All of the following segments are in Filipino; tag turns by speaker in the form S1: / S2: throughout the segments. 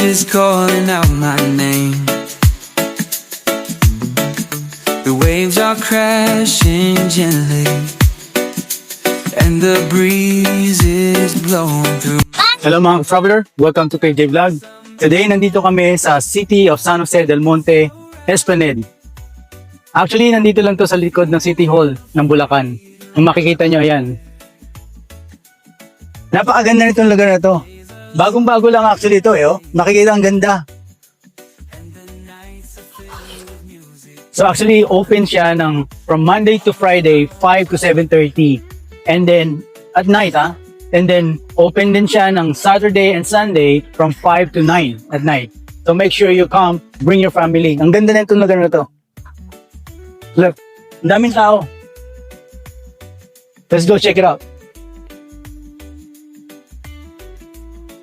S1: voices calling out my name. The waves are crashing gently, and the breeze is blowing through.
S2: Hello mga traveler, welcome to KJ Vlog. Today, nandito kami sa City of San Jose del Monte, Esplanade. Actually, nandito lang to sa likod ng City Hall ng Bulacan. Kung makikita nyo, ayan. Napakaganda nitong lugar na to. Bagong-bago lang actually ito oh. Makikita ang ganda. So actually, open siya from Monday to Friday, 5 to 7:30. And then, at night And then, open din siya ng Saturday and Sunday from 5 to 9 at night. So make sure you come, bring your family. Ang ganda na itong lugar na to. Look, ang daming tao. Let's go check it out.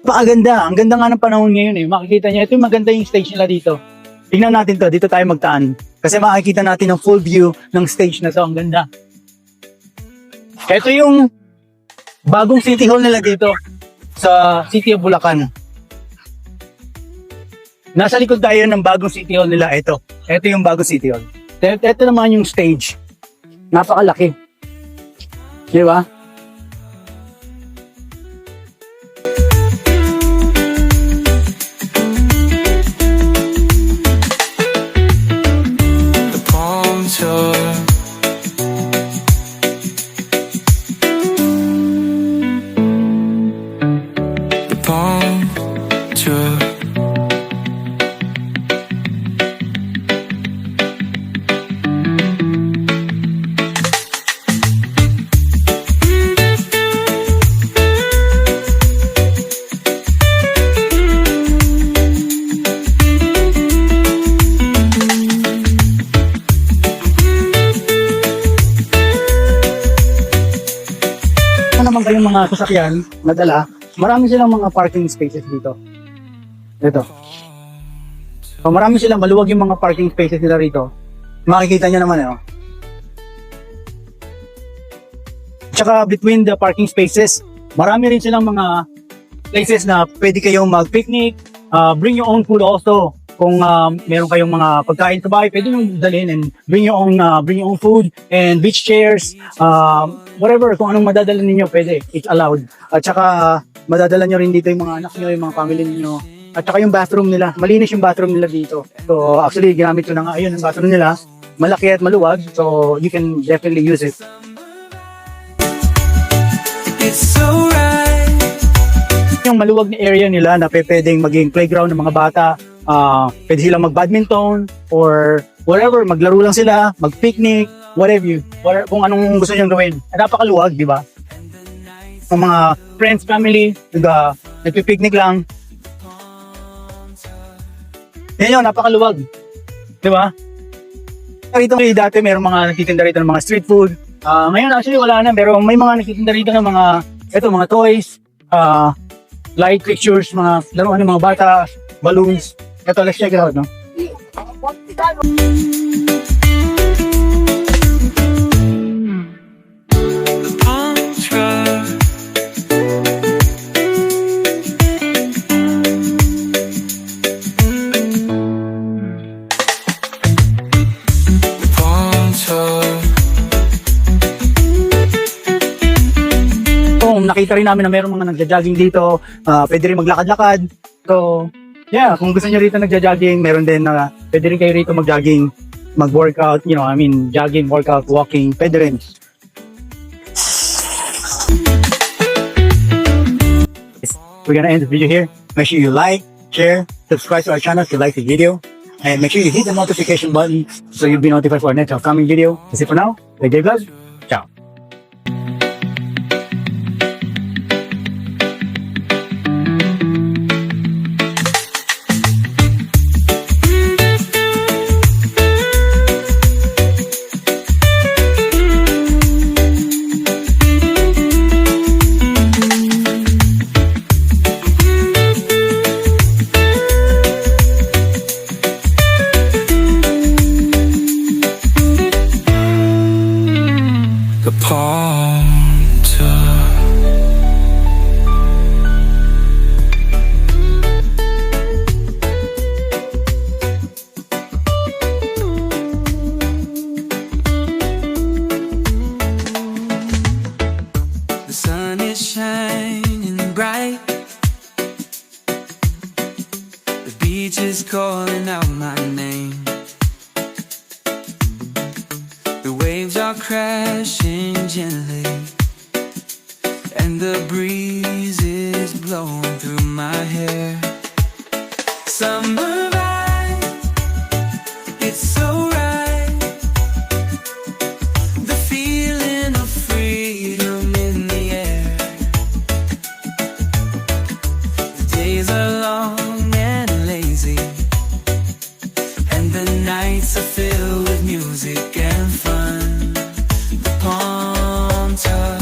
S2: Napakaganda. Ang ganda nga ng panahon ngayon eh. Makikita niyo, ito yung maganda yung stage nila dito. Tingnan natin to, dito tayo magtaan. Kasi makikita natin ang full view ng stage na to. Ang ganda. Ito yung bagong City Hall nila dito sa City of Bulacan. Nasa likod tayo ng bagong City Hall nila. Ito yung bagong City Hall. Ito naman yung stage. Napakalaki. Di ba?
S1: The palm tour, the palm tour.
S2: Naman kayong mga sasakyan na dala, marami silang mga parking spaces dito. Ito. So, marami silang maluwag yung mga parking spaces nila rito. Makikita nyo naman eh. Tsaka between the parking spaces, marami rin silang mga places na pwede kayong mag-picnic, bring your own food also. Kung meron kayong mga pagkain sa bahay, pwede nyo dalhin and bring your own food and beach chairs, whatever, kung anong madadala ninyo, pwede, it's allowed. At saka madadala nyo rin dito yung mga anak nyo, yung mga family niyo. At saka yung bathroom nila, malinis yung bathroom nila dito. So actually, ginamit ko na nga, ayun ang bathroom nila, malaki at maluwag, so you can definitely use it.
S1: It's so right.
S2: Yung maluwag na area nila na pwedeng maging playground ng mga bata, pwede silang mag-badminton or whatever, maglaro lang sila, mag-picnic, whatever, kung anong gusto nyo gawin. Napakaluwag, di ba? Ang mga friends, family, nagpipicnic lang. Yan yun, napakaluwag. Di ba? Rito dati mayroong mga nagtitinda rito ng mga street food. Ngayon actually wala na, pero may mga nagtitinda rito ng mga toys, light pictures, mga laruan ng mga bata, balloons. Ito, let's check it out, no?
S1: The palm tour. The palm tour.
S2: Nakita rin namin na mayroong mga nagja-jogging dito, pwede rin maglakad-lakad. So, yeah, kung gusto nyo rito nagja-jogging, meron din na pwede rin kayo rito mag-jogging, mag-workout, jogging, workout, walking, pwede rin. We're gonna end the video here. Make sure you like, share, subscribe to our channel if you like the video, and make sure you hit the notification button so you'll be notified for our next upcoming video. That's it for now. KJ Vlog. Ciao.
S1: shining bright. The beach is calling out my name. The waves are crashing gently, and the breeze is blowing through my hair. Summer vibe, it's so right. The feeling of freedom in the air. The days are long and lazy, and the nights are filled with music and fun. The palm touch.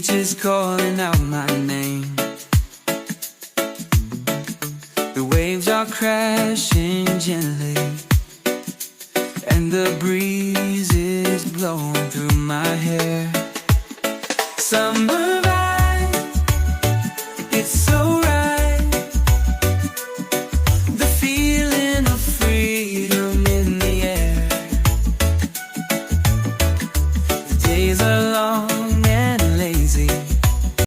S1: Is calling out my name. The waves are crashing gently, and the breeze is blowing through my hair. Summer vibe, it's so